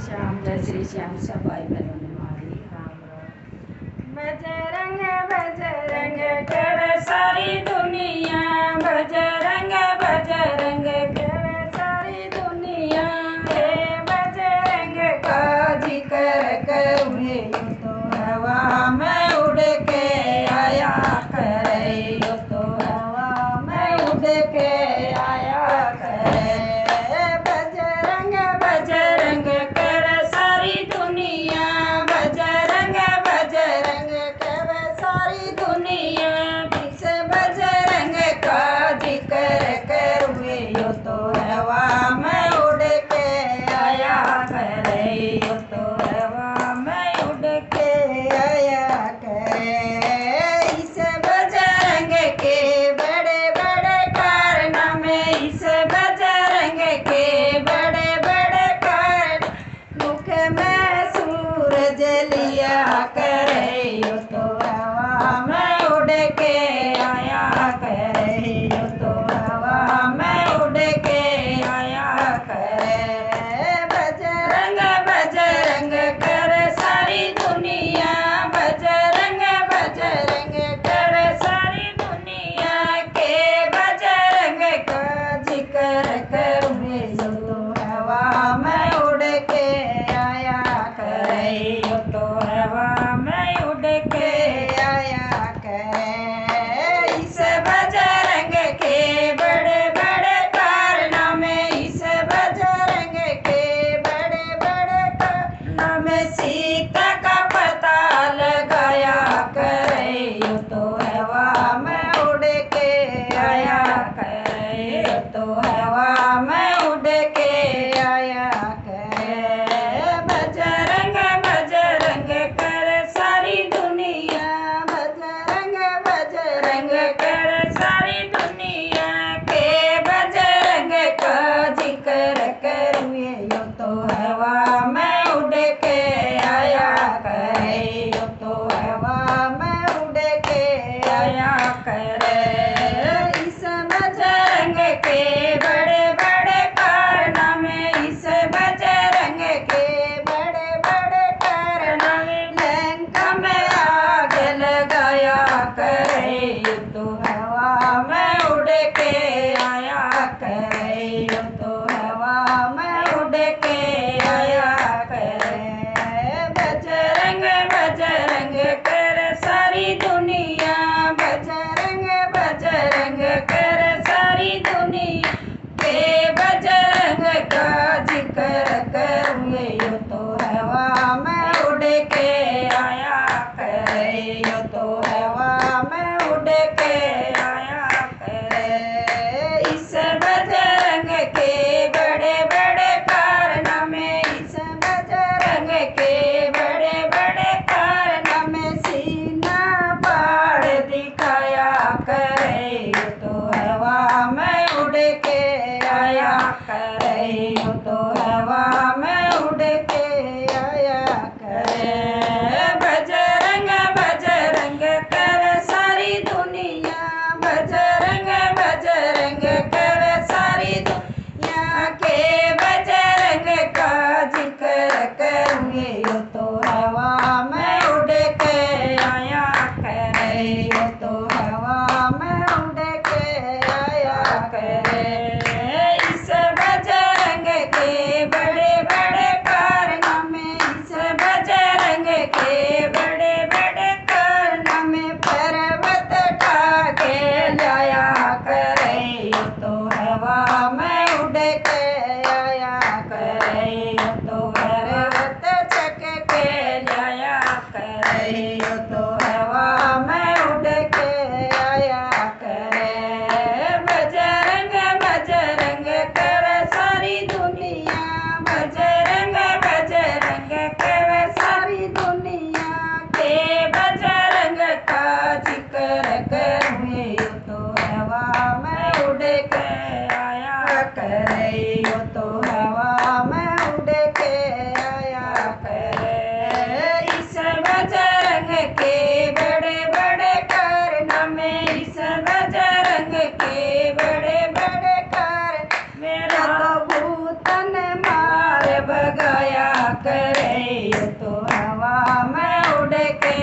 श्याम, जय श्री श्याम। सब भाई बहनों ने मारी राम राम। बजरंग बजरंग कर सारी दुनिया, बजरंग बजरंग कर सारी दुनिया। हे बजरंग का जिक्र करूँ यूं तो हवा में उड़ के आया करे, यूं तो हवा में उड़ के आया करे। बजरंग बजरंग कर सारी दुनिया, बजरंग बजरंग कर सारी दुनिया। किस बजरंग का जिक्र करूँ यूं तो हवा में उड़ के आया करे, यूं तो हवा में उड़ के आया करे। इस बजरंग के बड़े बड़े कारनामे, इस बजरंग के बड़े बड़े कारनामे। मुख में सूरज लिया करे, यूं तो हवा में उड़ के आया करे, यूं तो हवा में उड़ के आया करे। बजरंग बजरंग कर सारी दुनिया, बजरंग बजरंग कर सारी दुनिया। के बजरंग का जिक्र करूँ यूं तो हवा में उड़ के आया करे, यूं तो हवा में उड़ के आया करे। इस बजरंग के बड़े बड़े कारनामे, इस बजरंग के बड़े बड़े कारनामे। सीता का पता लगाया करे, यूं तो हवा में उड़ के आया करे, यूं तो हवा में उड़ के आया करे। बजरंग बजरंग कर सारी दुनिया, बजरंग बजरंग कर सारी दुनिया। के बजरंग का जिक्र करूँ यूं तो हवा में उड़ के आया करे, यूं तो हवा में उड़ के आया करे। इस बजरंग के बड़े बड़े कारनामे, इस बजरंग के बड़े बड़े कारनामे। लंका में आग लगाया करे, यूं तो हवा में उड़ के आया करे, यूं तो हवा में उड़ के आया करे। बजरंग बजरंग कर सारी दुनिया, बजरंग बजरंग कर सारी दुनिया। के बजरंग का जिक्र करूँ यूं तो हवा में उड़ के आया करे, यूं तो हवा में उड़ के आया करे। इस बजरंग के बड़े बड़े कारनामे, इस बजरंग के बड़े बड़े कारनामे। सीना फाड़ दिखाया करे, यूं तो हवा में उड़ के आया करे, यूं तो हवा में उड़ के आया करे। बजरंग बजरंग कर सारी दुनिया, बजरंग बजरंग कर सारी दुनिया। के बजरंग का जिक्र करूँ यूं तो हवा में उड़ के आया करे, यूं तो हवा में उड़ के आया करे। इस बजरंग के बड़े बड़े कारनामे, इस बजरंग के बड़े बड़े कारनामे। पर्वत ढाके लाया करे, यूं तो हवा में उड़ के आया करे, यूं तो पर्वत चक करे, ये तो हवा में उड़ के